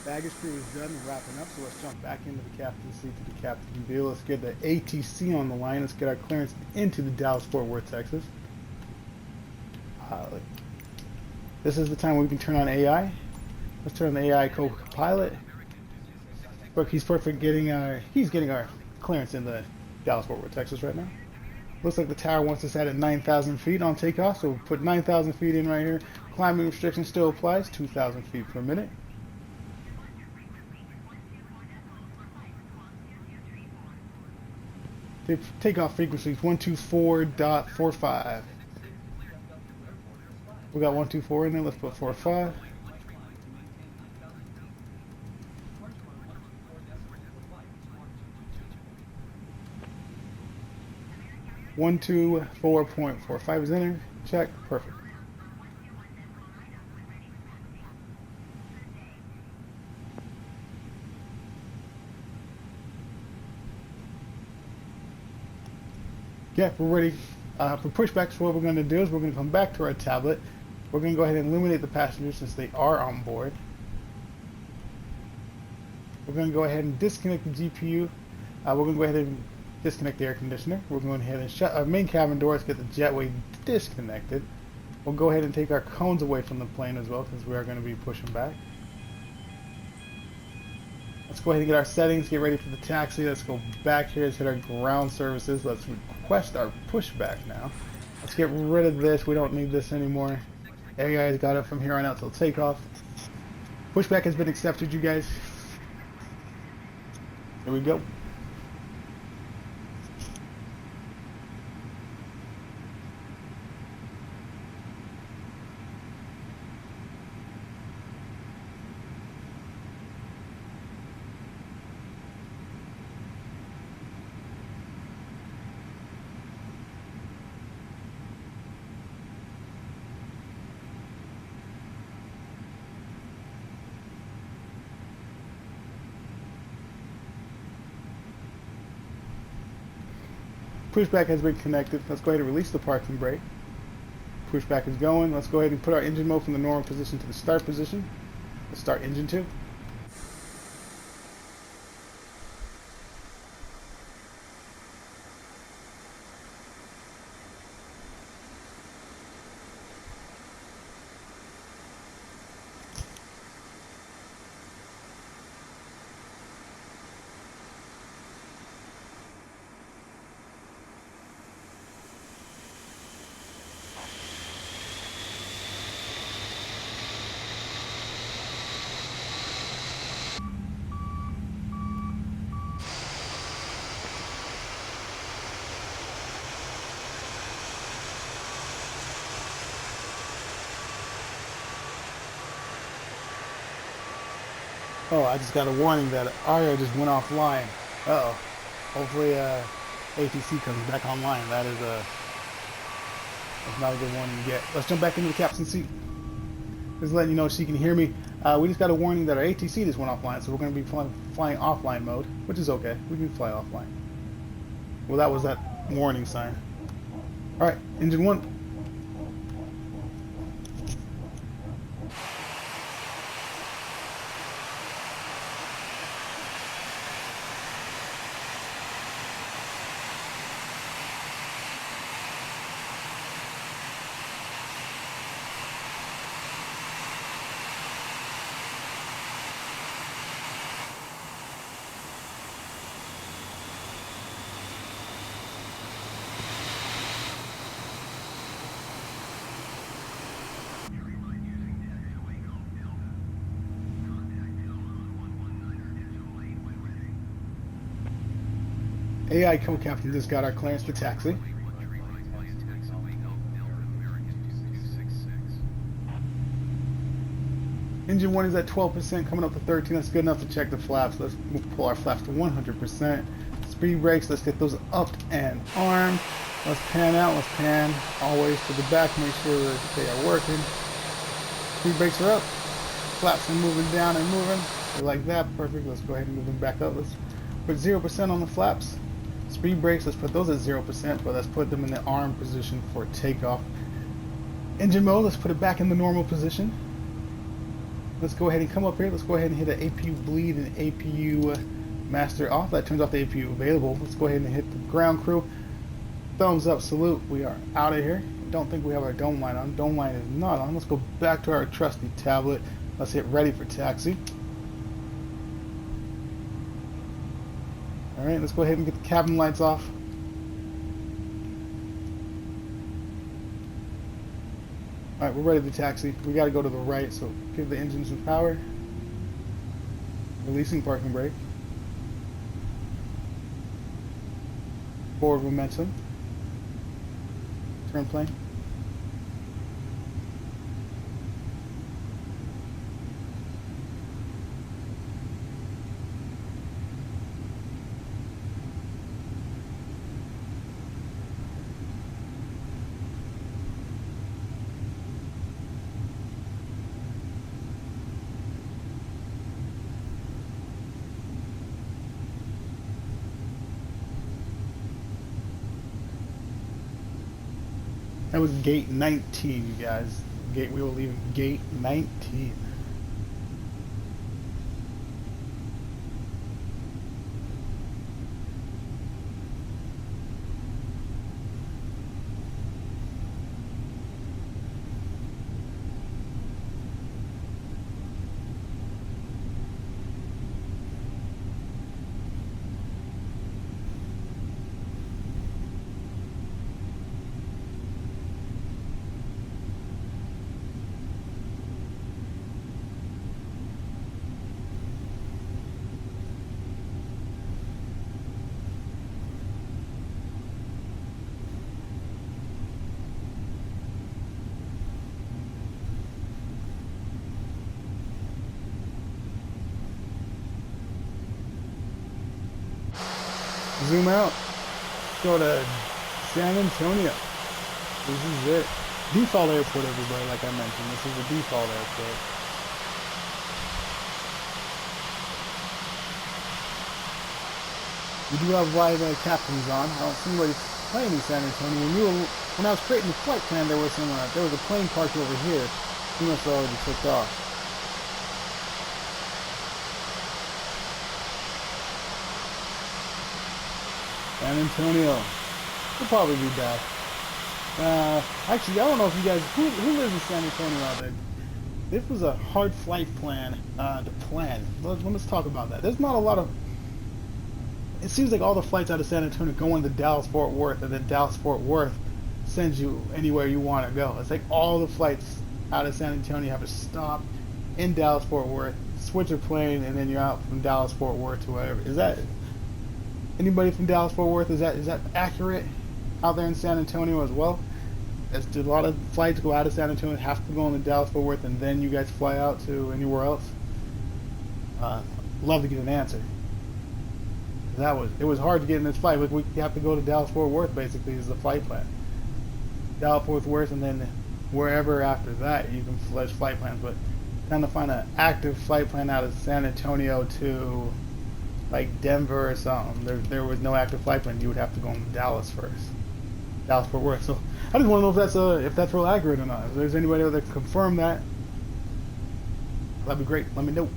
Baggage crew is done and wrapping up, so let's jump back into the captain's seat to the captain's wheel. Let's get the ATC on the line. Let's get our clearance into the Dallas Fort Worth, Texas. This is the time where we can turn on AI. Let's turn on the AI co-pilot. Look, he's perfect he's getting our clearance in the Dallas Fort Worth, Texas right now. Looks like the tower wants us at 9,000 feet on takeoff, so we'll put 9,000 feet in right here. Climbing restriction still applies, 2,000 feet per minute. Takeoff frequency is 124.45. We got 124 in there. Let's put 45. One two 4.45 is in there. Check. Perfect. Yeah, we're ready for pushback. So what we're going to do is we're going to come back to our tablet. We're going to go ahead and illuminate the passengers since they are on board. We're going to go ahead and disconnect the GPU. We're going to go ahead and disconnect the air conditioner. We're going ahead and shut our main cabin doors, get the jetway disconnected. We'll go ahead and take our cones away from the plane as well because we are going to be pushing back. Let's go ahead and get our settings, get ready for the taxi. Let's go back here, let's hit our ground services. Let's request our pushback now. Let's get rid of this. We don't need this anymore. AI's got it from here on out till takeoff. Pushback has been accepted, you guys. Here we go. Pushback has been connected. Let's go ahead and release the parking brake. Pushback is going. Let's go ahead and put our engine mode from the normal position to the start position. Let's start engine 2. Oh, I just got a warning that Aria just went offline. Uh-oh. Hopefully ATC comes back online. That's not a good warning to get. Let's jump back into the captain's seat. Just letting you know she can hear me. We just got a warning that our ATC just went offline, so we're going to be flying offline mode, which is okay. We can fly offline. Well, that was that warning sign. Alright, engine 1. AI co-captain just got our clearance to taxi. Engine 1 is at 12%, coming up to 13. That's good enough to check the flaps. Let's pull our flaps to 100%. Speed brakes, let's get those up and armed. Let's pan out, let's pan always to the back, make sure that they are working. Speed brakes are up. Flaps are moving down and moving. They're like that, perfect. Let's go ahead and move them back up. Let's put 0% on the flaps. Speed brakes, let's put those at 0%, but let's put them in the arm position for takeoff. Engine mode, let's put it back in the normal position. Let's go ahead and come up here. Let's go ahead and hit an APU bleed and APU master off. That turns off the APU available. Let's go ahead and hit the ground crew. Thumbs up, salute. We are out of here. Don't think we have our dome line on. Dome line is not on. Let's go back to our trusty tablet. Let's hit ready for taxi. Alright, let's go ahead and get the cabin lights off. Alright, we're ready to taxi. We gotta go to the right, so give the engine some power. Releasing parking brake. Forward momentum. Turn plane. That was gate 19, you guys. We were leaving gate 19. Zoom out. Go to San Antonio. This is it. Default airport, everybody, like I mentioned. This is the default airport. We do have live captains on. I don't see anybody playing in San Antonio. When I was creating the flight plan, there was a plane parked over here. He must have already took off. San Antonio. We'll probably be back. Actually, I don't know if you guys who lives in San Antonio out there. This was a hard flight plan to plan. Let's talk about that. There's not a lot of. It seems like all the flights out of San Antonio go into Dallas Fort Worth, and then Dallas Fort Worth sends you anywhere you want to go. It's like all the flights out of San Antonio have to stop in Dallas Fort Worth, switch your plane, and then you're out from Dallas Fort Worth to wherever. Is that anybody from Dallas Fort Worth? Is that accurate out there in San Antonio as well? A lot of flights go out of San Antonio, have to go into Dallas Fort Worth, and then you guys fly out to anywhere else. Love to get an answer. It was hard to get in this flight. We have to go to Dallas Fort Worth basically is the flight plan. Dallas Fort Worth, and then wherever after that you can fledge flight plans. But trying to find an active flight plan out of San Antonio to like Denver or something, there was no active flight plan. You would have to go into Dallas first, Dallas Fort Worth. So I just want to know if that's real accurate or not. If there's anybody that can confirm that, that'd be great. Let me know.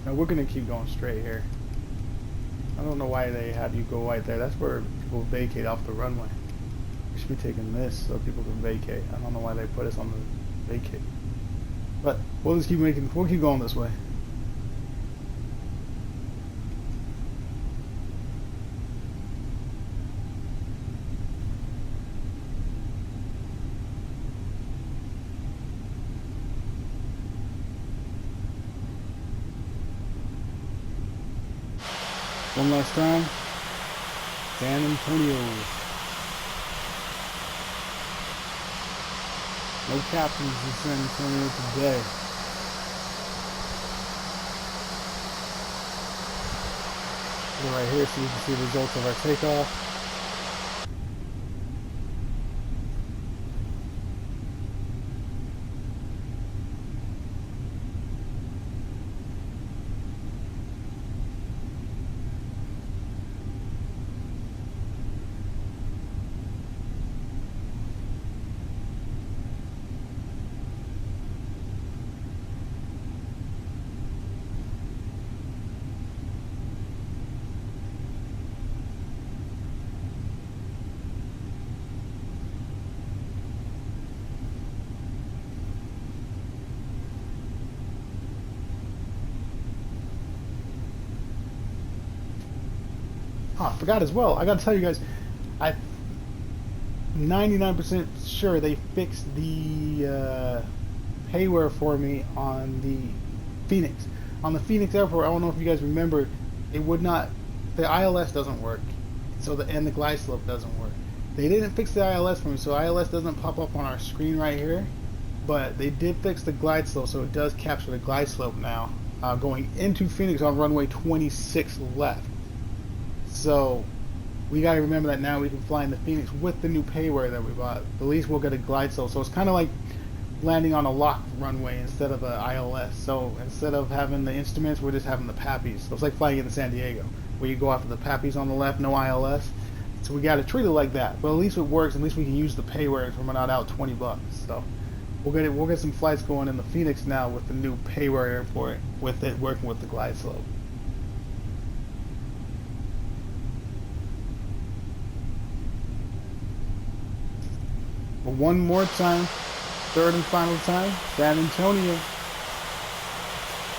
Now we're gonna keep going straight here. I don't know why they have you go right there. That's where people vacate off the runway. We should be taking this so people can vacate. I don't know why they put us on the vacate. But we'll keep going this way. One last time. San Antonio. No captains in San Antonio today. Put it right here so you can see the results of our takeoff. Oh, I forgot as well. I gotta tell you guys, I'm 99% sure they fixed the payware for me on the Phoenix. On the Phoenix Airport, I don't know if you guys remember, it would not, the ILS doesn't work. So and the glide slope doesn't work. They didn't fix the ILS for me, so ILS doesn't pop up on our screen right here. But they did fix the glide slope, so it does capture the glide slope now. Going into Phoenix on runway 26 left. So we got to remember that now we can fly in the Phoenix with the new payware that we bought. At least we'll get a glide slope. So it's kind of like landing on a locked runway instead of an ILS. So instead of having the instruments, we're just having the PAPIs. So it's like flying into San Diego, where you go after the PAPIs on the left, no ILS. So we got to treat it like that. But at least it works. At least we can use the payware from not out $20. So we'll get some flights going in the Phoenix now with the new payware airport, with it working with the glide slope. But one more time, third and final time, San Antonio.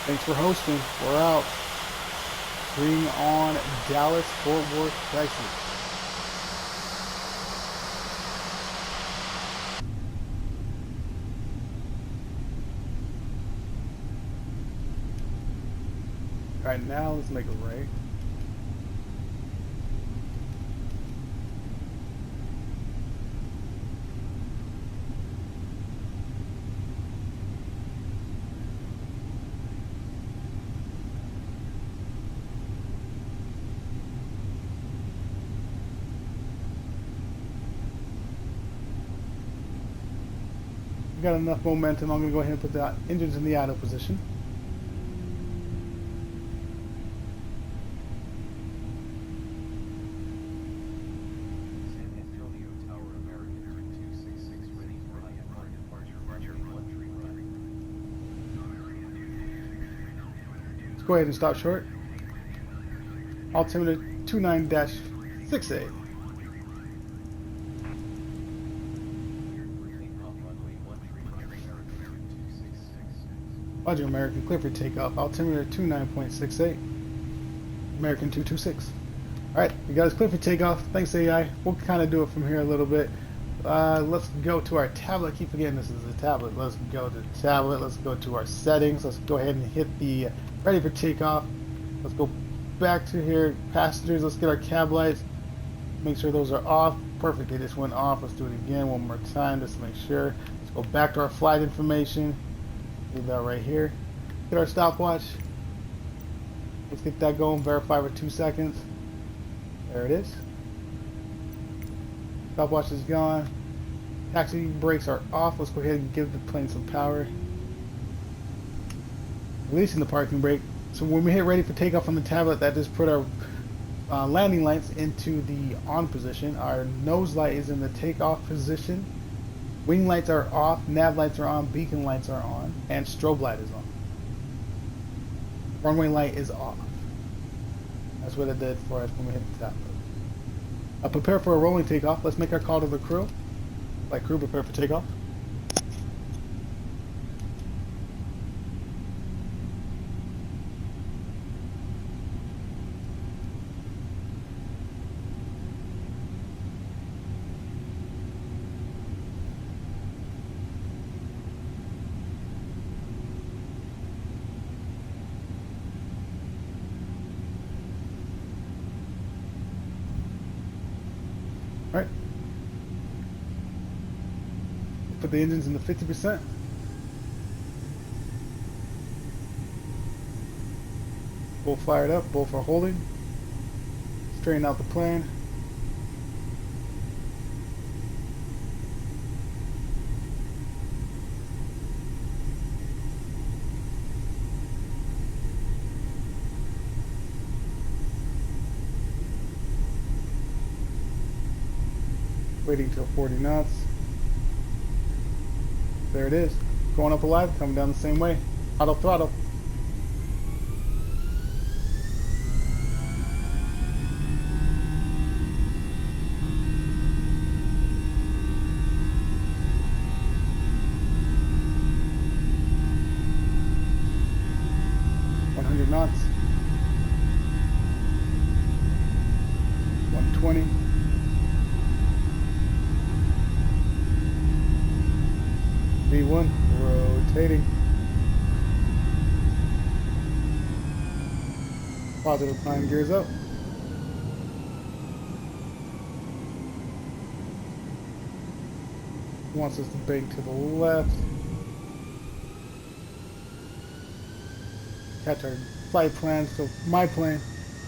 Thanks for hosting. We're out. Bring on Dallas, Fort Worth, Texas. All right, now let's make a right. We got enough momentum. I'm going to go ahead and put the engines in the idle position. San Antonio Tower, American 266, ready for IFR departure, Roger 13. Let's go ahead and stop short. Altimeter 29-68. Roger, American, clear for takeoff. Altimeter 29.68. American 226. Alright, you guys clear for takeoff. Thanks, AI. We'll kind of do it from here a little bit. Let's go to our tablet. I keep forgetting this is a tablet. Let's go to tablet. Let's go to our settings. Let's go ahead and hit the ready for takeoff. Let's go back to here. Passengers, let's get our cab lights. Make sure those are off. Perfect, they just went off. Let's do it again one more time just to make sure. Let's go back to our flight information. Leave that right here. Get our stopwatch. Let's get that going. Verify for 2 seconds. There it is. Stopwatch is gone. Taxi brakes are off. Let's go ahead and give the plane some power. Releasing the parking brake. So when we hit ready for takeoff on the tablet, that just put our landing lights into the on position. Our nose light is in the takeoff position. Wing lights are off, nav lights are on, beacon lights are on, and strobe light is on. Runway light is off. That's what it did for us when we hit the tablet. Prepare for a rolling takeoff. Let's make our call to the crew. Like crew, prepare for takeoff. Alright. Put the engines in the 50%. Both fired up, both are holding. Straighten out the plane. Waiting till 40 knots. There it is. Going up alive, coming down the same way. Auto throttle. Knots. 120. V1 rotating. Positive climb, gears up. Wants us to bank to the left. Catch our flight plan, so my plane,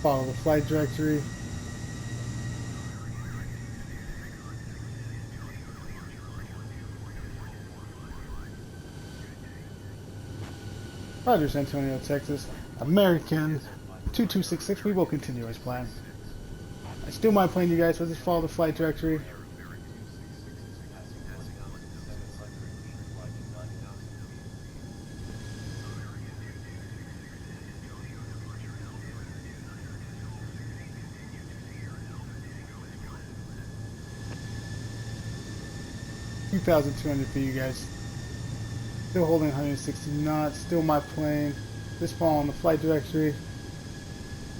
follow the flight directory. Roger, San Antonio, Texas. American 2266, we will continue as planned. I still my plane, you guys, so just follow the flight directory. 2,200 feet, you guys. Still holding 160 knots. Still my plane. Just following the flight directory.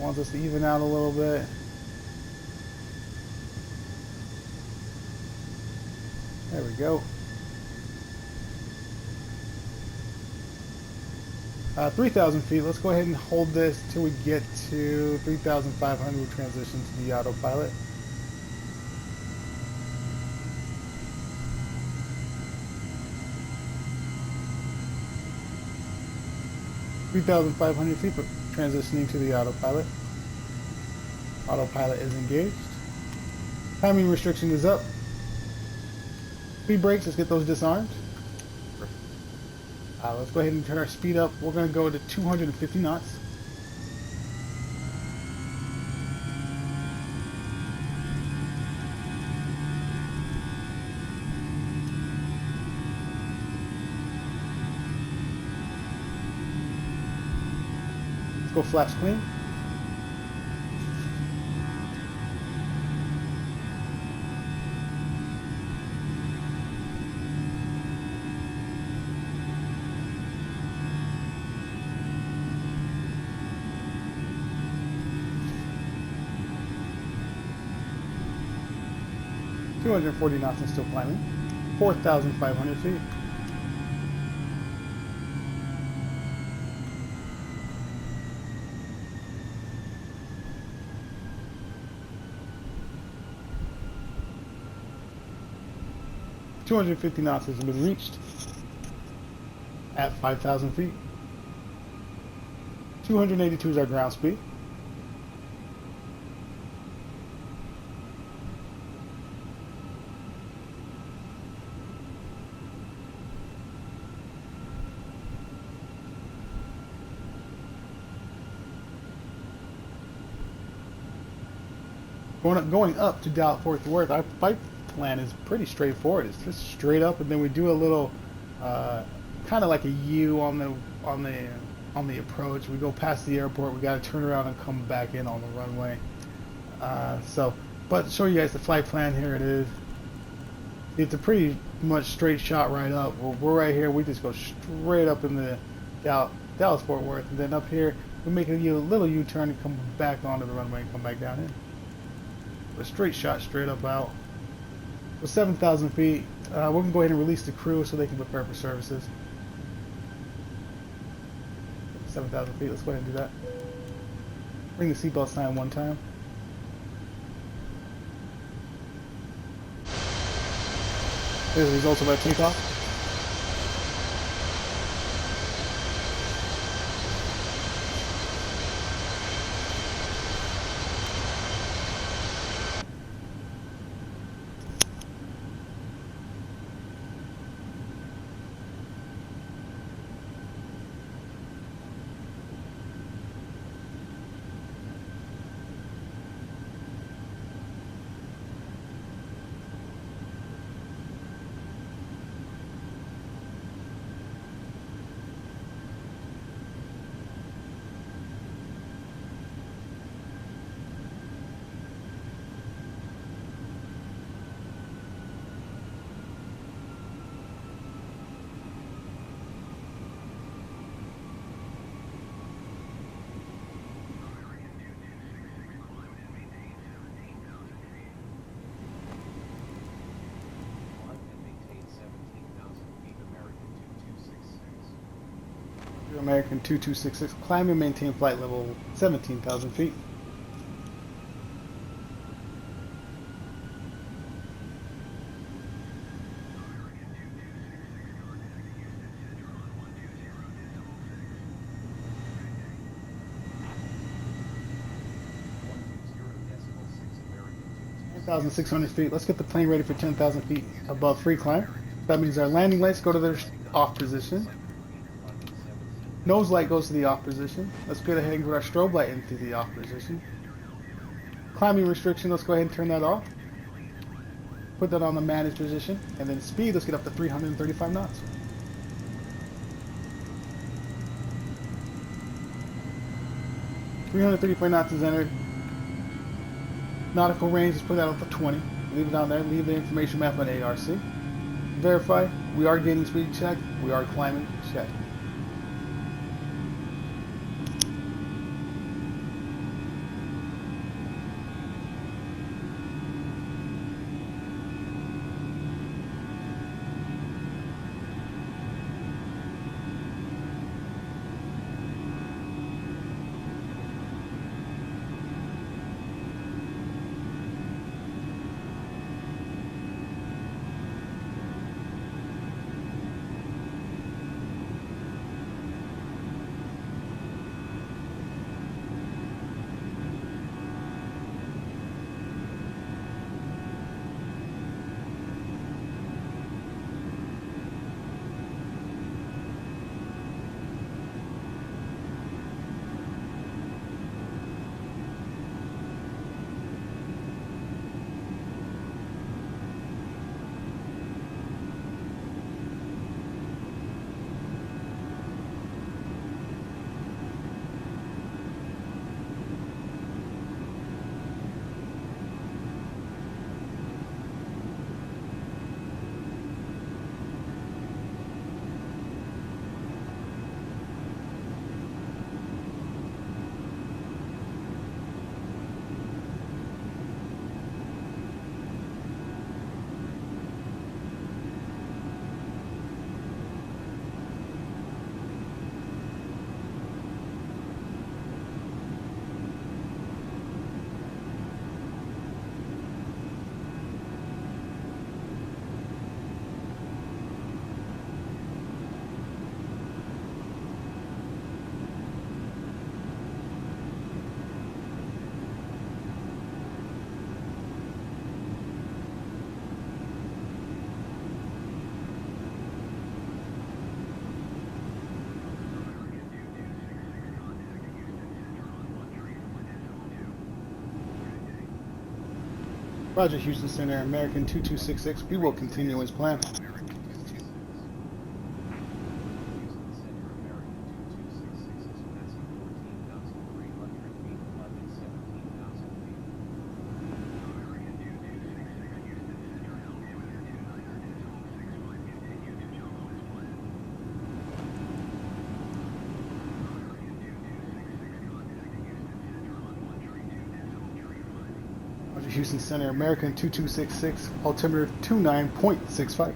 Wants us to even out a little bit. There we go. 3,000 feet. Let's go ahead and hold this till we get to 3,500. We'll transition to the autopilot. (3,500 feet), but transitioning to the autopilot. Autopilot is engaged. Timing restriction is up. Speed brakes, let's get those disarmed. Let's go ahead and turn our speed up. We're going to go to 250 knots. Let's go flaps clean. (240 knots and still climbing). 4,500 feet. (250 knots has been reached at 5,000 feet. 282 is our ground speed. Going up to Dallas-Fort Worth, our flight plan is pretty straightforward. It's just straight up, and then we do a little, kind of like a U on the approach. We go past the airport. We got to turn around and come back in on the runway. But to show you guys the flight plan, here it is. It's a pretty much straight shot right up. We're right here. We just go straight up in the Dallas-Fort Worth, and then up here we make a little U-turn and come back onto the runway and come back down in. A straight shot, straight up out. With 7,000 feet, we're going to go ahead and release the crew so they can prepare for services. 7,000 feet, let's go ahead and do that. Bring the seatbelt sign one time. Here's the results of our takeoff. American 2266, climb and maintain flight level 17,000 feet. decimal 6 American 10,600 feet. Let's get the plane ready for 10,000 feet above free climb. That means our landing lights go to their off position. Nose light goes to the off position. Let's go ahead and put our strobe light into the off position. Climbing restriction, let's go ahead and turn that off. Put that on the managed position. And then speed, let's get up to 335 knots. .335 knots is entered. Nautical range, let's put that up to 20. Leave it down there. Leave the information map on ARC. Verify. We are gaining speed check. We are climbing check. Roger, Houston Center, American 2266. We will continue as planned. Houston Center, American 2266, altimeter 29.65.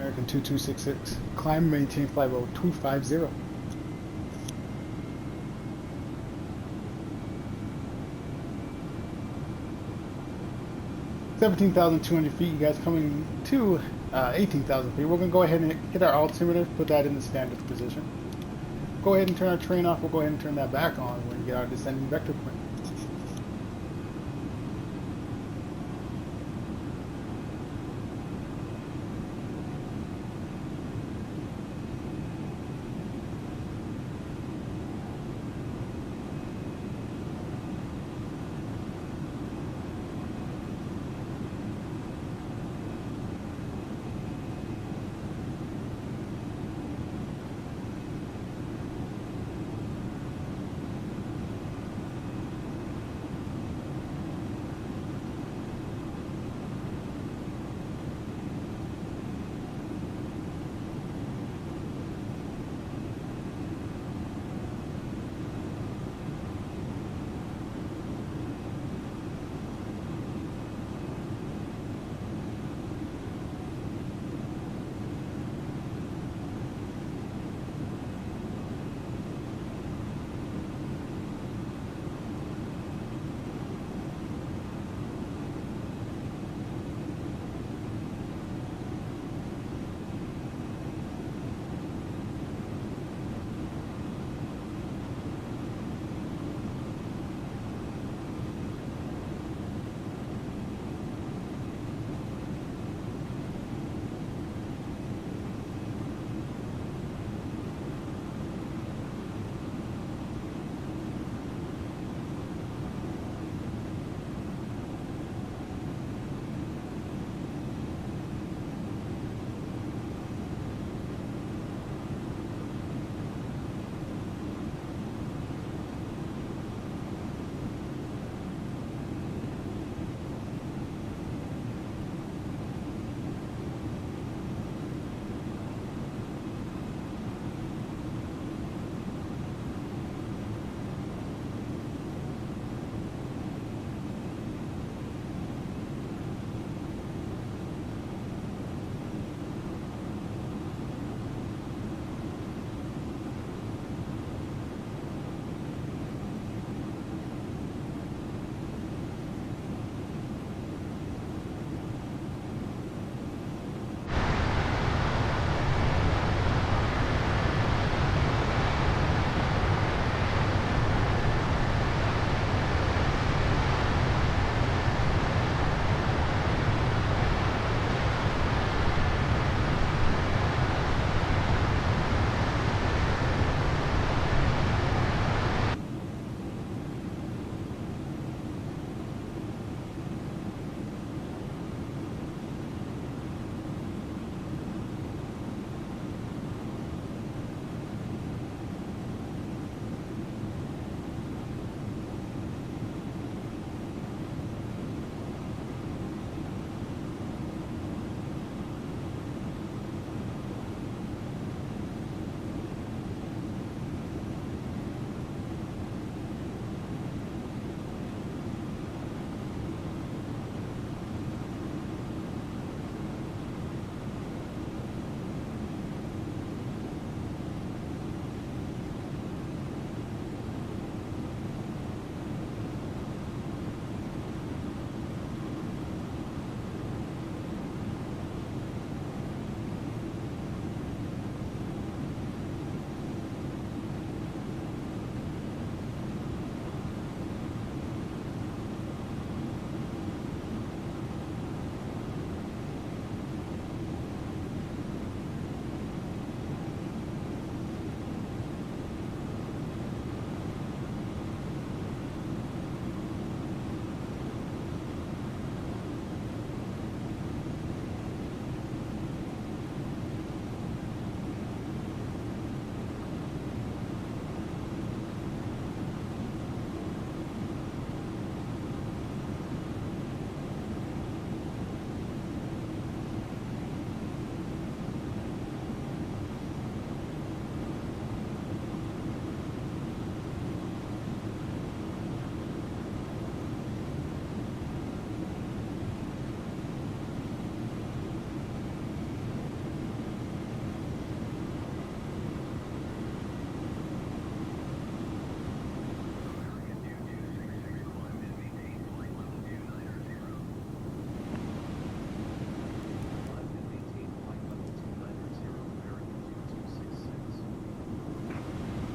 American 2266, climb and maintain flight level 250. $17,200 feet, you guys coming to 18,000 feet. We're going to go ahead and hit our altimeter, put that in the standard position. Go ahead and turn our train off. We'll go ahead and turn that back on when we get our descending vector point.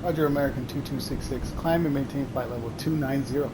Roger, American 2266. Climb and maintain flight level 290.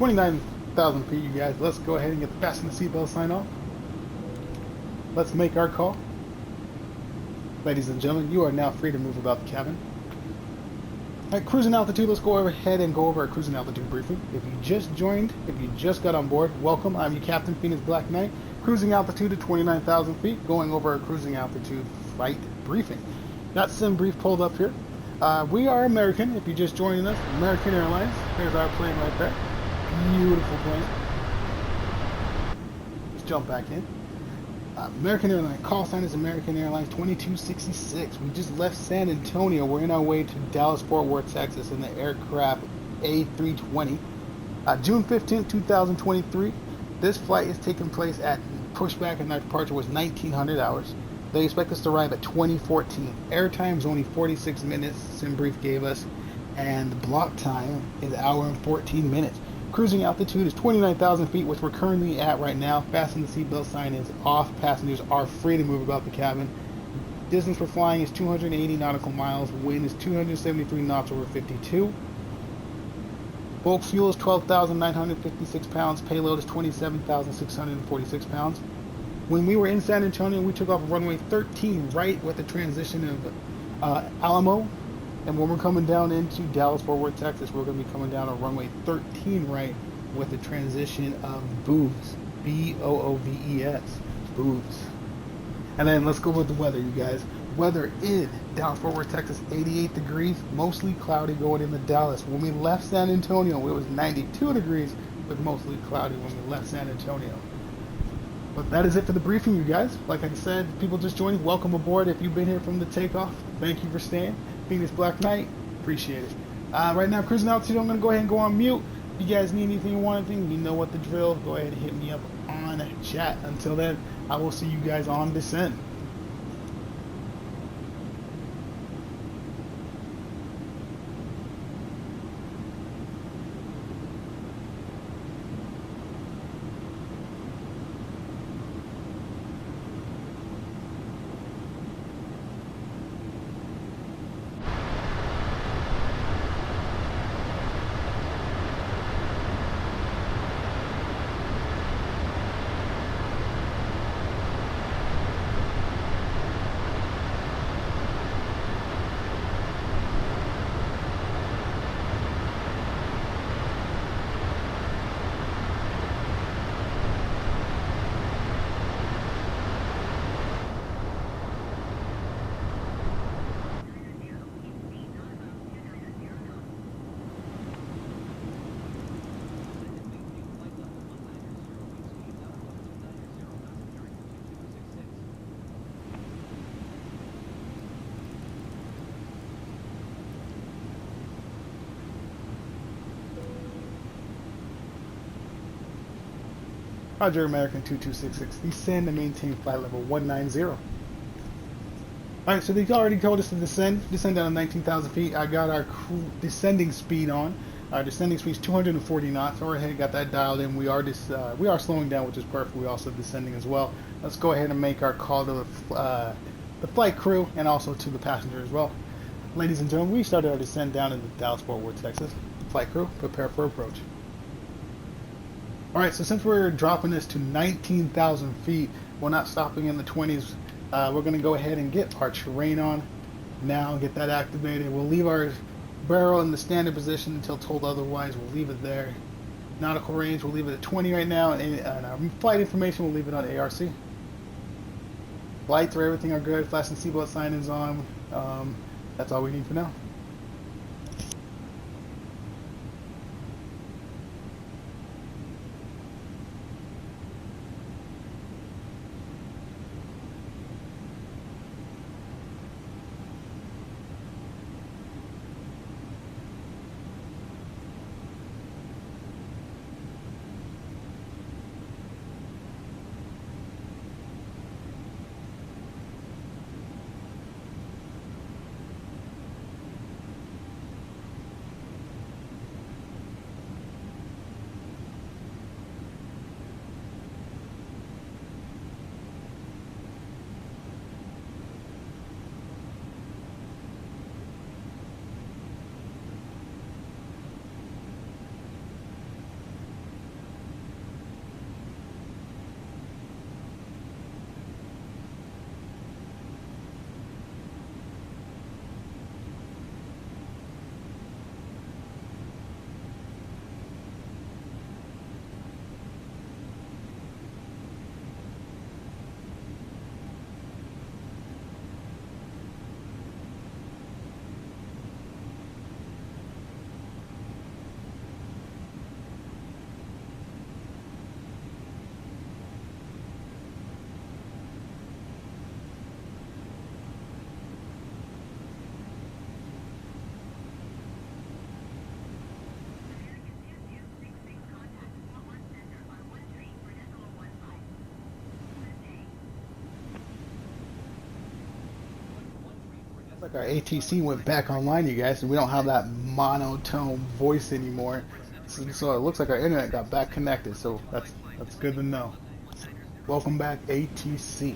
29,000 feet, you guys. Let's go ahead and get the fasten the seatbelt sign off. Let's make our call. Ladies and gentlemen, you are now free to move about the cabin. At cruising altitude, let's go ahead and go over our cruising altitude briefing. If you just joined, if you just got on board, welcome. I'm your Captain Phoenix Black Knight. Cruising altitude at 29,000 feet, going over our cruising altitude flight briefing. Got sim brief pulled up here. We are American. If you just joining us, American Airlines. There's our plane right there. Beautiful plane. Let's jump back in. American Airlines, call sign is American Airlines 2266. We just left San Antonio. We're in our way to Dallas-Fort Worth, Texas in the aircraft A320. June 15th, 2023. This flight is taking place at pushback and our departure was 1900 hours. They expect us to arrive at 2014. Airtime is only 46 minutes, SimBrief gave us, and the block time is an hour and 14 minutes. Cruising altitude is 29,000 feet, which we're currently at right now. Fasten the seatbelt sign is off. Passengers are free to move about the cabin. Distance we're flying is 280 nautical miles. Wind is 273 knots over 52. Bulk fuel is 12,956 pounds. Payload is 27,646 pounds. When we were in San Antonio, we took off runway 13 right with the transition of Alamo. And when we're coming down into Dallas-Fort Worth, Texas, we're going to be coming down on runway 13 right with the transition of Booves. B-O-O-V-E-S. Booves. And then let's go with the weather, you guys. Weather in Dallas-Fort Worth, Texas, 88 degrees, mostly cloudy going into Dallas. When we left San Antonio, it was 92 degrees, but mostly cloudy when we left San Antonio. But that is it for the briefing, you guys. Like I said, people just joining, welcome aboard. If you've been here from the takeoff, thank you for staying. Phoenix Black Knight, appreciate it. Right now, cruising altitude, I'm going to go ahead and go on mute. If you guys need anything, want anything, you know what the drill. Go ahead and hit me up on chat. Until then, I will see you guys on descent. Roger, American 2266. Descend and maintain flight level 190. Alright, so they already told us to descend down to 19,000 feet. I got our descending speed on. Our descending speed is 240 knots. Overhead, got that dialed in. We are slowing down, which is perfect. We're also descending as well. Let's go ahead and make our call to the flight crew and also to the passenger as well. Ladies and gentlemen, we started our descent down into Dallas-Fort Worth, Texas. Flight crew, prepare for approach. Alright, so since we're dropping this to 19,000 feet, we're not stopping in the 20s. We're going to go ahead and get our terrain on now, get that activated. We'll leave our barrel in the standard position until told otherwise. We'll leave it there. Nautical range, we'll leave it at 20 right now, and our flight information, we'll leave it on ARC. Lights or everything are good. Flash and seatbelt sign is on. That's all we need for now. Like our ATC went back online, you guys, and we don't have that monotone voice anymore. So it looks like our internet got back connected. So that's good to know. Welcome back, ATC.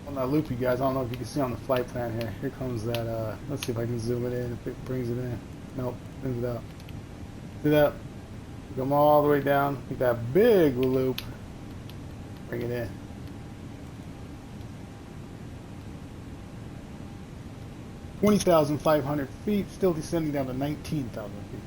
On that loop, you guys, I don't know if you can see on the flight plan here. Here comes that, let's see if I can zoom it in, if it brings it in. Nope, brings it out. See that? Come all the way down, make that big loop, bring it in. $20,500 feet, still descending down to 19,000 feet.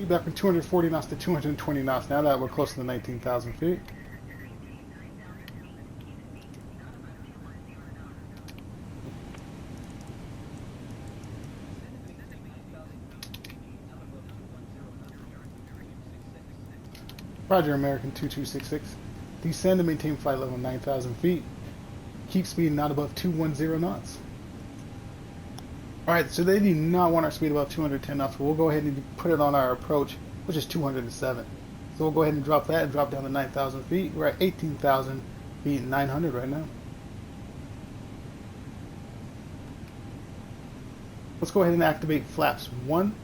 Back from 240 knots to 220 knots. Now that we're close to the 19,000 feet. Roger, American 2266. Descend and maintain flight level 9,000 feet. Keep speed not above 210 knots. Alright, so they do not want our speed above 210 knots, but we'll go ahead and put it on our approach, which is 207. So we'll go ahead and drop that and drop down to 9,000 feet. We're at 18,000 feet and 900 right now. Let's go ahead and activate flaps 1.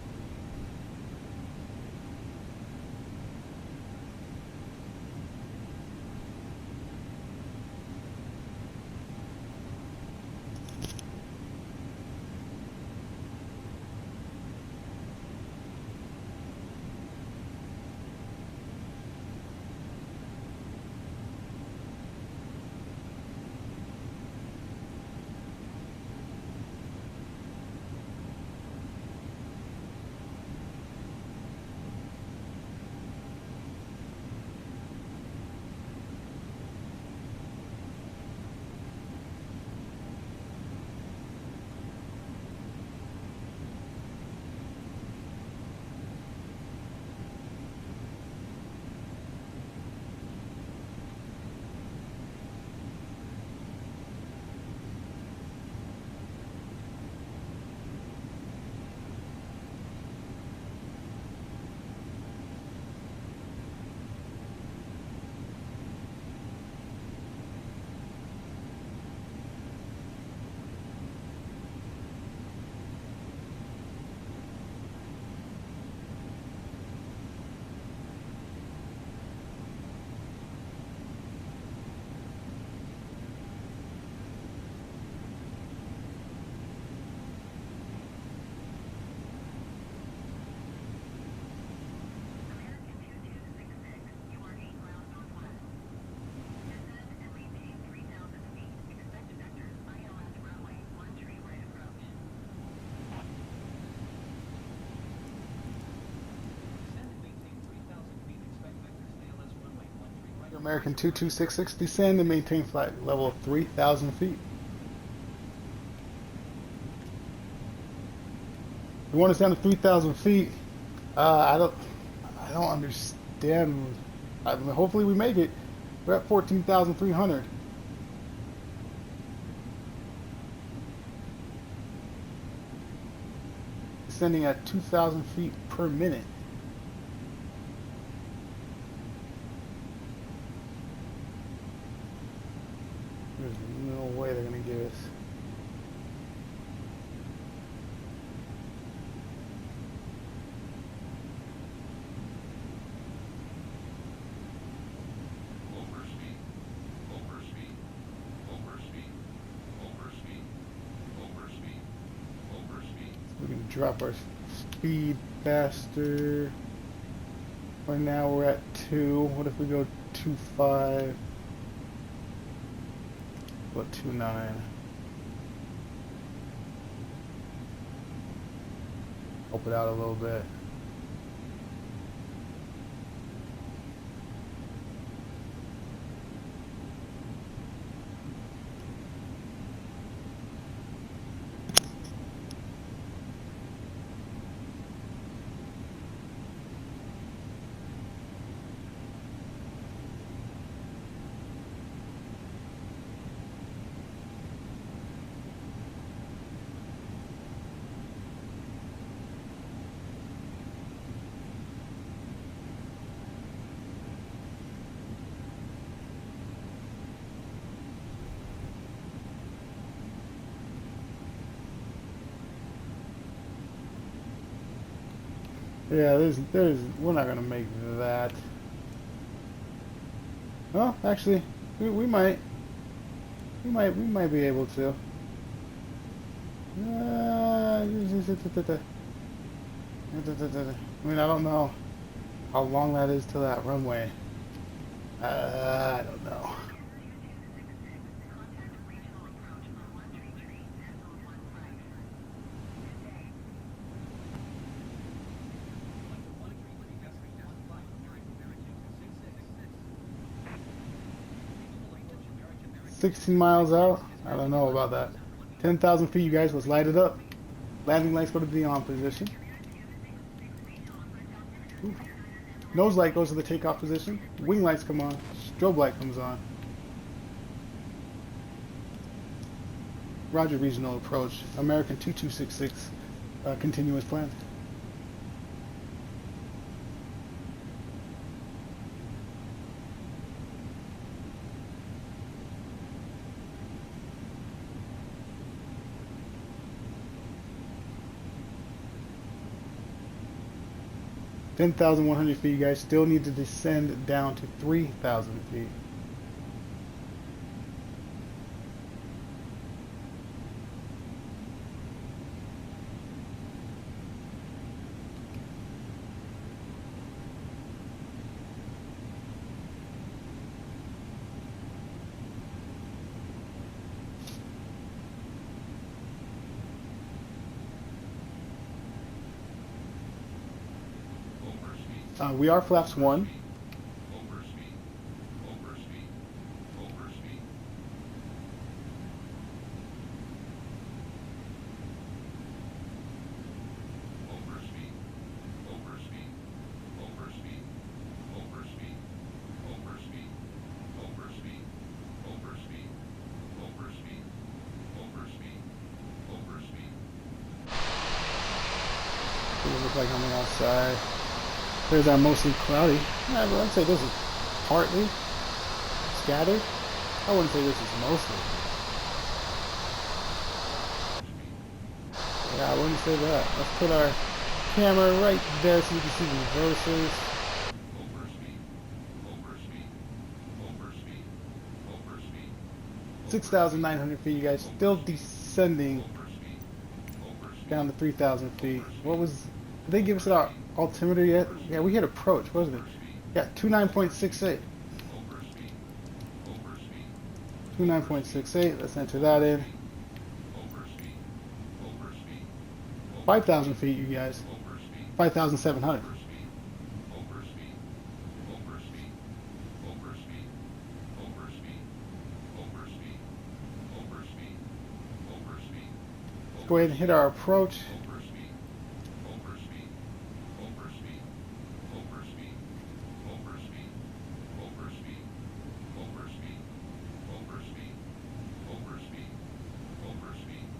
American 2266, descend and maintain flight level of 3,000 feet. You want us down to 3,000 feet? I don't understand. I mean, hopefully we make it. We're at 14,300. Descending at 2,000 feet per minute. There's no way they're gonna give us. We can drop our speed faster. Right now we're at 2. What if we go 2.5? What, 2.9? Help it out a little bit. Yeah, we're not gonna make that. Well, actually, we might be able to. I mean, I don't know how long that is to that runway. I don't know. "16 miles out? I don't know about that. 10,000 feet, you guys. Let's light it up. Landing lights go to the on position. Ooh. Nose light goes to the takeoff position. Wing lights come on. Strobe light comes on. Roger, regional approach. American 2266, continuous plan. "10,100 feet, you guys. Still need to descend down to 3,000 feet. We are flaps 1. Doesn't look like coming outside. There's our mostly cloudy. Yeah, but I'd say this is partly scattered. I wouldn't say this is mostly. Yeah, I wouldn't say that. Let's put our camera right there so you can see the reversers. 6,900 feet, you guys. Still descending down to 3,000 feet. What was... Did they give us our altimeter yet? Yeah, we hit approach, wasn't it? Yeah, 29.68. 29.68. Let's enter that in. 5,000 feet, you guys. 5,700. Go ahead and hit our approach. Overspeed. Overspeed. Overspeed. Overspeed. Overspeed. Overspeed. Overspeed. Overspeed. Overspeed. Overspeed. Overspeed.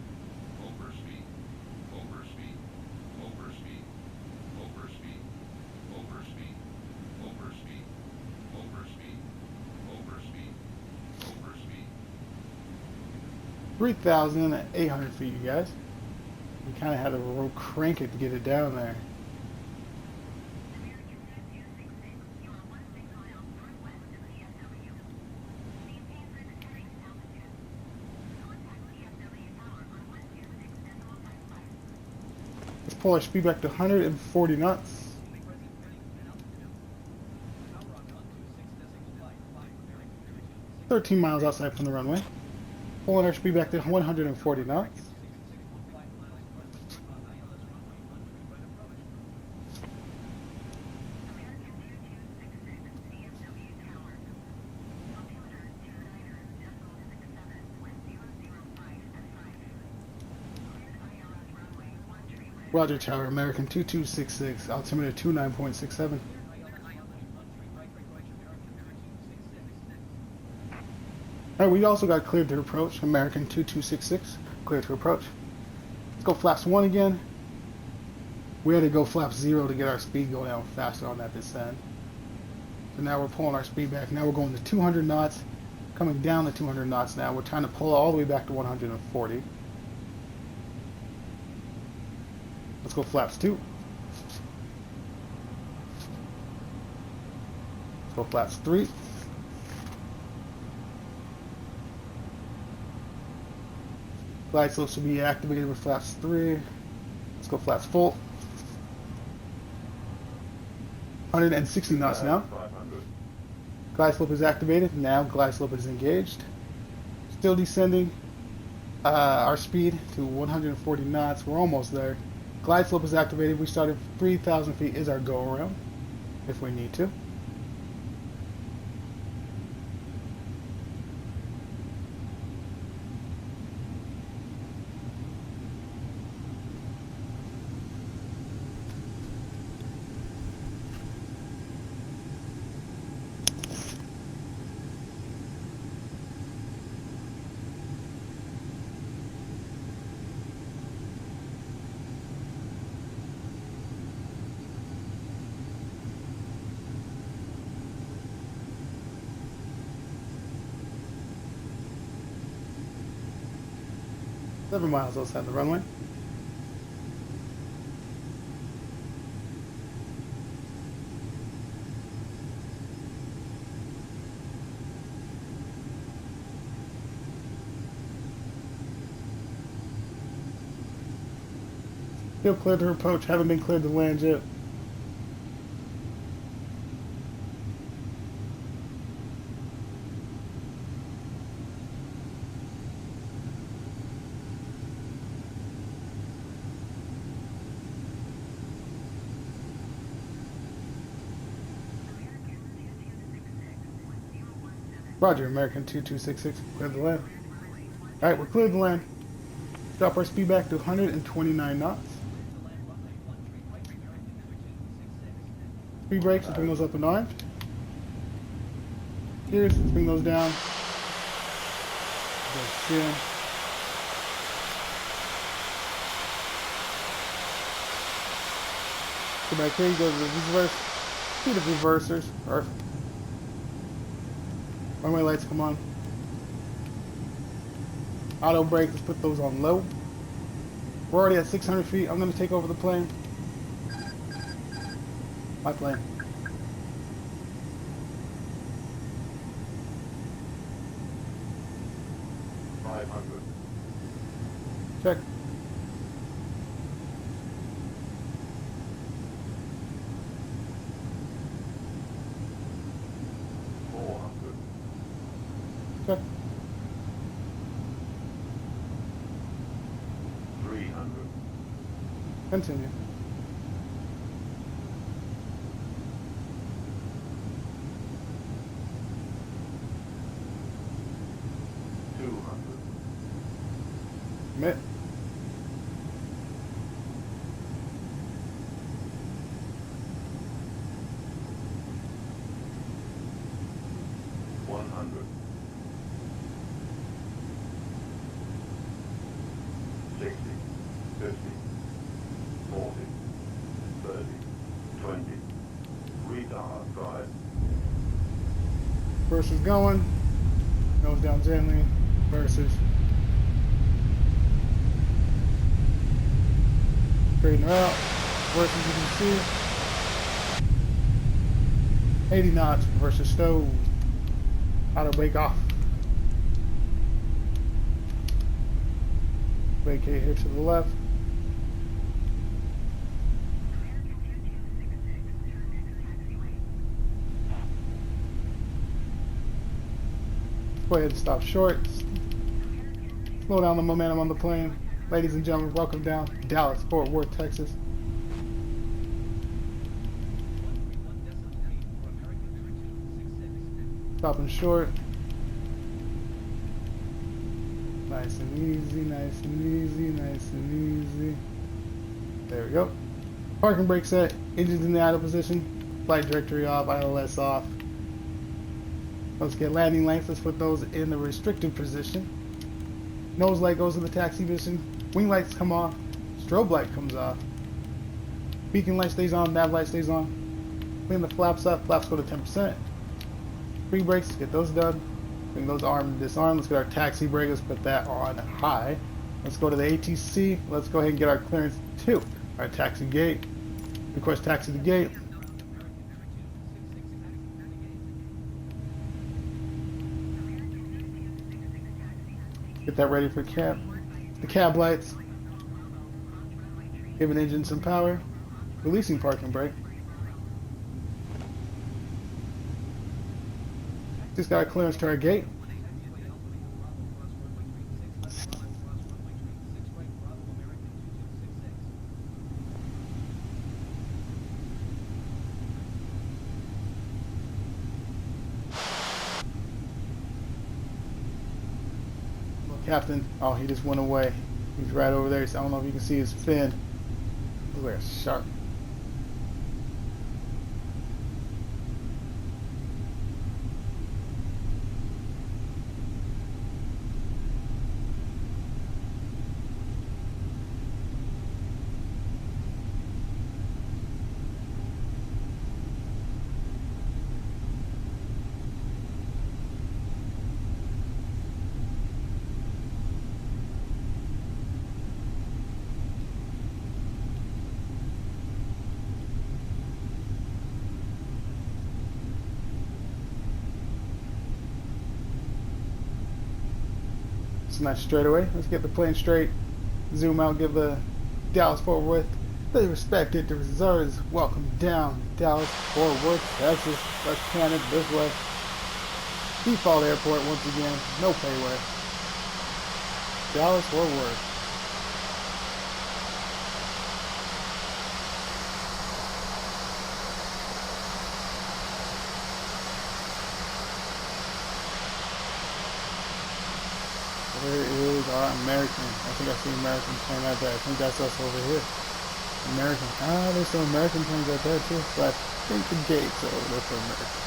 Overspeed. Overspeed. Overspeed. Overspeed. Overspeed. Overspeed. Overspeed. Overspeed. 3,800 feet, you guys. We kind of had to crank it to get it down there. Let's pull our speed back to 140 knots. 13 miles outside from the runway. Pulling our speed back to 140 knots. Roger, Tower, American 2266, altimeter 29.67. Alright, we also got cleared to approach, American 2266, cleared to approach. Let's go flaps 1 again. We had to go flap 0 to get our speed going down faster on that descent. So now we're pulling our speed back. Now we're going to 200 knots, coming down to 200 knots now. We're trying to pull all the way back to 140. Let's go flaps 2. Let's go flaps 3. Glide slope should be activated with flaps 3. Let's go flaps full. 160 knots now. 500. Glide slope is activated. Now glide slope is engaged. Still descending our speed to 140 knots. We're almost there. Glide slope is activated. We started 3,000 feet is our go around if we need to. Seven miles outside the runway. Still cleared to approach, haven't been cleared to land yet. Roger, American 2266, cleared the land. Alright, we're cleared the land. Drop our speed back to 129 knots. Speed brakes, let's bring those up and on. Gears, let's bring those down. Just in. Go back here, you go to the reverse. See the reversers. Perfect. Runway lights come on. Auto brake, let's put those on low. We're already at 600 feet. I'm going to take over the plane. My plane. Check. Check. 300. Continue. Commit. 100. 60, 50, 40, 30, 20. Retard 5. Versus going. Nose down gently. Versus. Straighten her out. Versus, you can see. 80 knots versus stove. Auto bake off. Vacate here to the left. Go ahead and stop short. Slow down the momentum on the plane. Ladies and gentlemen, welcome down Dallas, Fort Worth, Texas. Stopping short. Nice and easy, nice and easy, nice and easy. There we go. Parking brake set, engines in the idle position, flight directory off, ILS off. Let's get landing lights. Let's put those in the restricted position. Nose light goes to the taxi position. Wing lights come off. Strobe light comes off. Beacon light stays on. Nav light stays on. Clean the flaps up. Flaps go to 10%. Free brakes. Get those done. Bring those arm and disarm. Let's get our taxi brake. Let's put that on high. Let's go to the ATC. Let's go ahead and get our clearance to our taxi gate. Request taxi to gate. Get that ready for cab. The cab lights. Giving engine some power. Releasing parking brake. Just got a clearance to our gate. Captain, oh, he just went away. He's right over there. So I don't know if you can see his fin. Looks like a shark. It's not straight away. Let's get the plane straight. Zoom out, give the Dallas Fort Worth the respect it deserves. Welcome down Dallas Fort Worth, Texas. Let's pan it this way. Default airport once again. No payway. Dallas Fort Worth. Where is our American? I think I see American plane right there. I think that's us over here. American. Ah, there's some American planes right there too. But I think the gate's over there for American.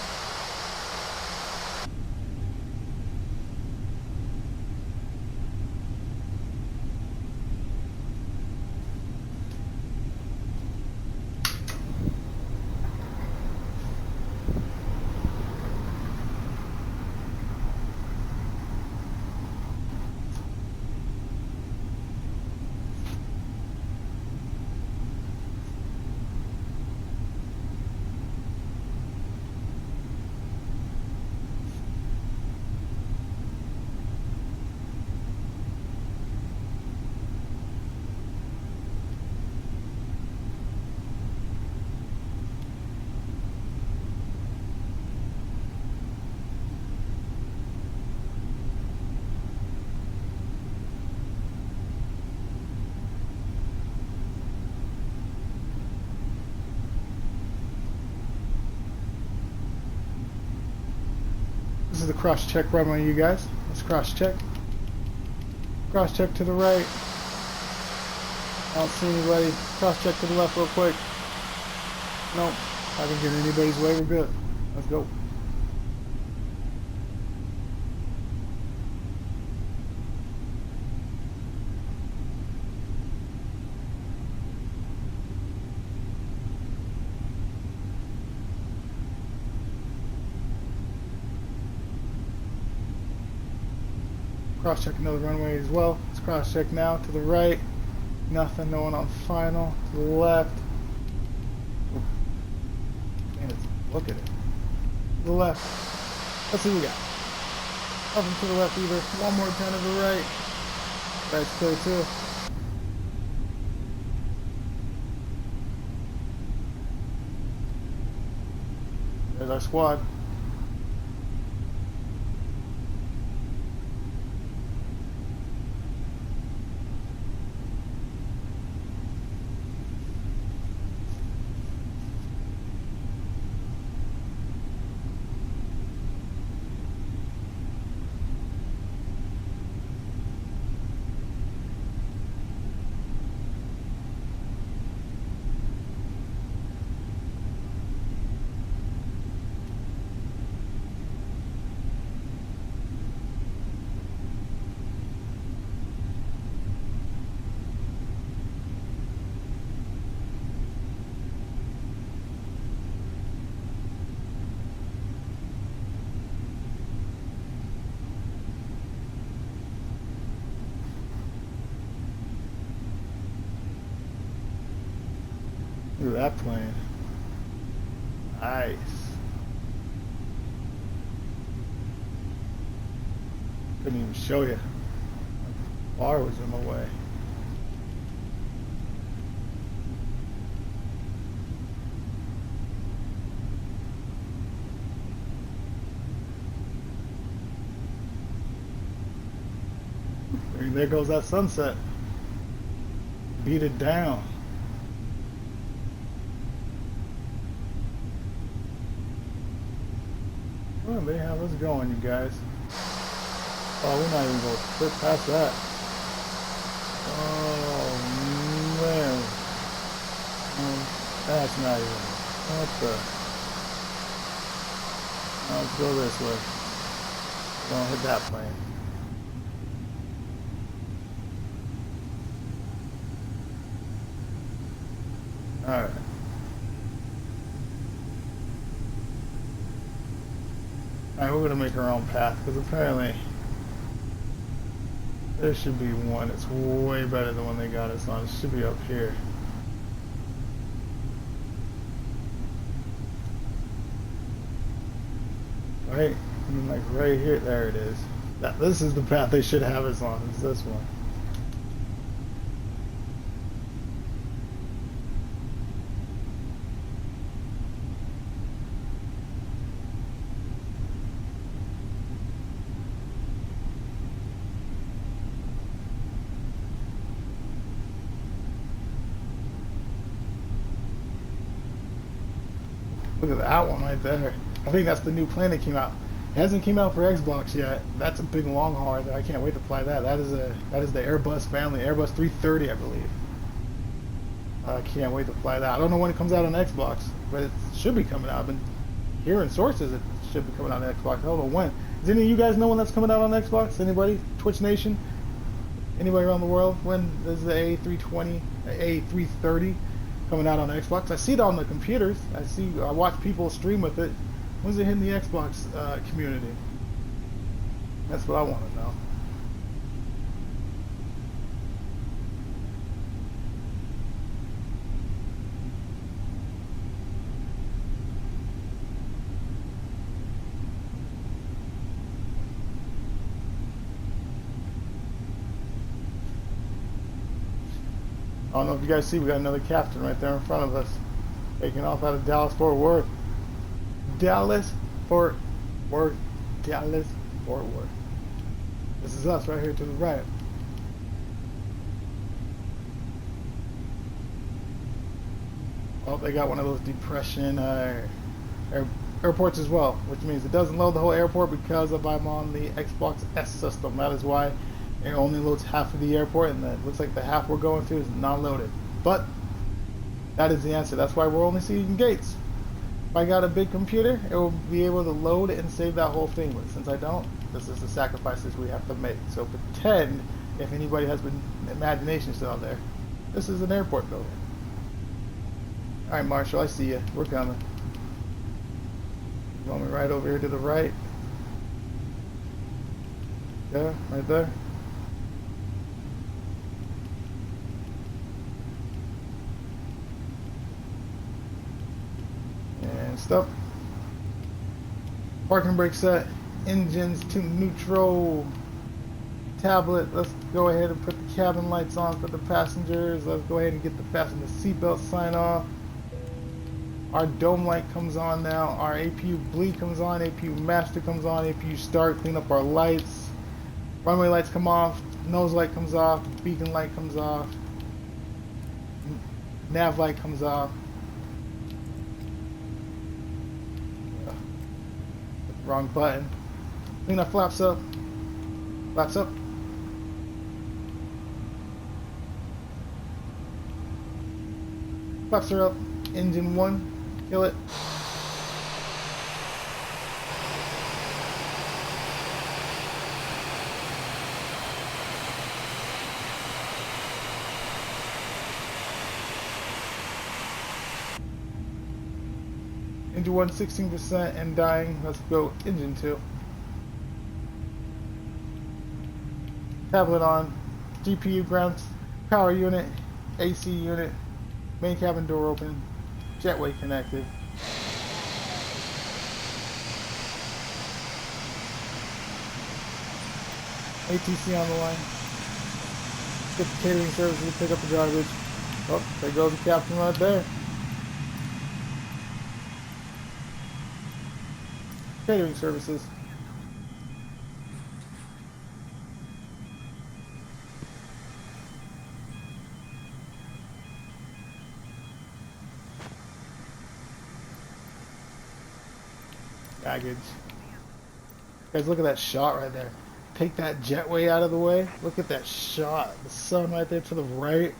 This is the cross-check runway, you guys. Let's cross-check. Cross-check to the right. I don't see anybody. Cross-check to the left real quick. Nope. I didn't get anybody's way. We're good. Let's go. Cross check another runway as well. Let's cross check now to the right. Nothing, no one on final. To the left. Ooh. Man, look at it. To the left. Let's see what we got. Nothing to the left either. One more turn to the right. Right's clear too. There's our squad. Look at that plane. Nice. Couldn't even show you. The bar was in my way. There goes that sunset. Beat it down. Well, they have us going, you guys. Oh, we're not even going to clip past that. Oh, man. That's not even. What the? Let's go this way. Don't hit that plane. Alright. Alright, we're going to make our own path, because apparently there should be one. It's way better than one they got us on. It should be up here. Right? I mean, like right here. There it is. Now, this is the path they should have us on. It's this one. Look at that one right there. I think that's the new plane that came out. It hasn't came out for Xbox yet. That's a big long haul. I can't wait to fly that. That is the Airbus family, Airbus 330, I believe. I can't wait to fly that. I don't know when it comes out on Xbox, but it should be coming out. I've been hearing sources it should be coming out on Xbox. I don't know when. Does any of you guys know when that's coming out on Xbox? Anybody? Twitch Nation? Anybody around the world? When is the A320, A330 coming out on Xbox? I see it on the computers. I watch people stream with it. When's it hitting the Xbox community? That's what I want to know. I don't know if you guys see, we got another captain right there in front of us, taking off out of Dallas Fort Worth. Dallas Fort Worth. Dallas Fort Worth. This is us right here to the right. Oh, they got one of those depression airports as well, which means it doesn't load the whole airport because I'm on the Xbox S system. That is why it only loads half of the airport, and it looks like the half we're going through is not loaded. But that is the answer. That's why we're only seeing gates. If I got a big computer, it will be able to load and save that whole thing. But since I don't, this is the sacrifices we have to make. So pretend, if anybody has been imagination still out there, this is an airport building. All right, Marshall, I see you. We're coming. You want me right over here to the right? Yeah, right there. And stop. Parking brake set. Engines to neutral. Tablet. Let's go ahead and put the cabin lights on for the passengers. Let's go ahead and get the fasten the seatbelt sign off. Our dome light comes on now. Our APU bleed comes on. APU master comes on. APU start. Clean up our lights. Runway lights come off. Nose light comes off. Beacon light comes off. Nav light comes off. Wrong button. Clean our flaps up. Flaps up. Flaps are up. Engine 1. Kill it. Engine 1 16% and dying. Let's go engine 2. Tablet on. GPU ground power unit. AC unit. Main cabin door open. Jetway connected. ATC on the line. Get the catering services to pick up the garbage. Oh, there goes the captain right there. Catering services. Baggage. Guys, look at that shot right there. Take that jetway out of the way. Look at that shot. The sun right there to the right.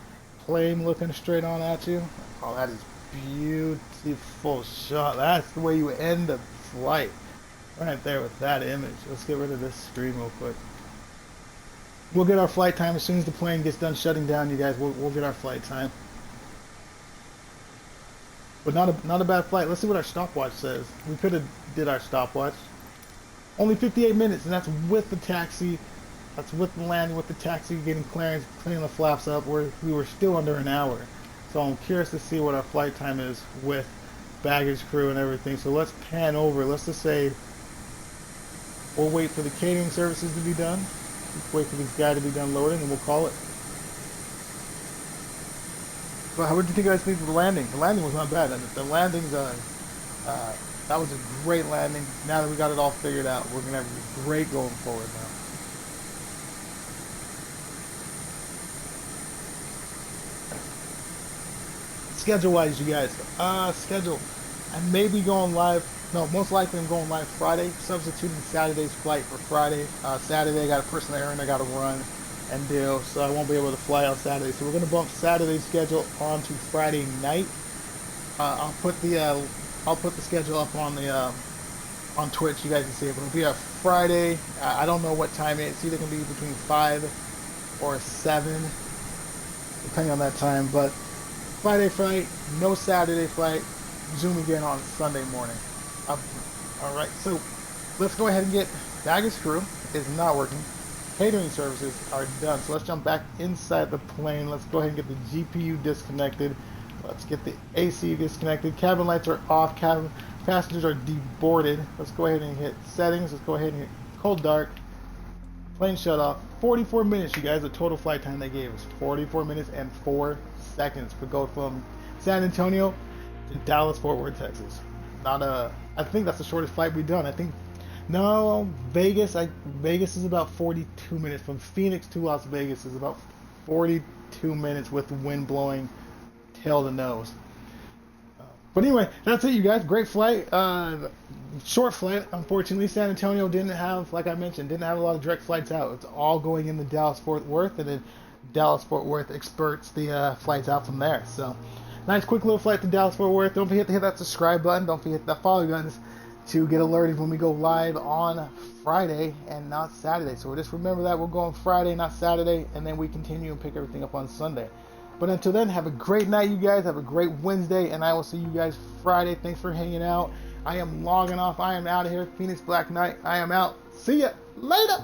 Plane looking straight on at you. Oh, that is beautiful shot. That's the way you end the flight. Right there with that image. Let's get rid of this screen real quick. We'll get our flight time as soon as the plane gets done shutting down, you guys. We'll get our flight time. But not a bad flight. Let's see what our stopwatch says. We could have did our stopwatch. Only 58 minutes, and that's with the taxi. That's with the landing, with the taxi, getting clearance, cleaning the flaps up. We were still under an hour. So I'm curious to see what our flight time is with baggage crew and everything. So let's pan over. Let's just say we'll wait for the catering services to be done. Let's wait for this guy to be done loading, and we'll call it. But how did you guys think of the landing? The landing was not bad. The landing's that was a great landing. Now that we got it all figured out, we're gonna have a great going forward now. Schedule-wise, you guys. Schedule. I may be going live. No, most likely I'm going live Friday. Substituting Saturday's flight for Friday. Saturday I got a personal errand I got to run and do, so I won't be able to fly on Saturday. So we're gonna bump Saturday's schedule onto Friday night. I'll put the schedule up on the on Twitch. You guys can see it. But it'll be a Friday. I don't know what time it's either gonna be between 5 or 7, depending on that time. But Friday flight, no Saturday flight. Zoom again on Sunday morning. All right, so let's go ahead and get baggage crew is not working. Catering services are done. So let's jump back inside the plane. Let's go ahead and get the GPU disconnected. Let's get the AC disconnected. Cabin lights are off. Cabin passengers are deboarded. Let's go ahead and hit settings. Let's go ahead and hit cold dark. Plane shut off. 44 minutes, you guys. The total flight time they gave us 44 minutes and 4 seconds. We go from San Antonio to Dallas, Fort Worth, Texas. I think that's the shortest flight we've done. I think. No, Vegas is about 42 minutes. From Phoenix to Las Vegas is about 42 minutes with the wind blowing tail to nose. But anyway, that's it, you guys. Great flight. Short flight. Unfortunately, San Antonio didn't have, like I mentioned, didn't have a lot of direct flights out. It's all going into Dallas-Fort Worth, and then Dallas-Fort Worth experts the flights out from there. So, nice quick little flight to Dallas-Fort Worth. Don't forget to hit that subscribe button. Don't forget that follow buttons to get alerted when we go live on Friday and not Saturday. So just remember that we'll go on Friday, not Saturday, and then we continue and pick everything up on Sunday. But until then, have a great night, you guys. Have a great Wednesday, and I will see you guys Friday. Thanks for hanging out. I am logging off. I am out of here. Phoenix Black Knight. I am out. See ya later.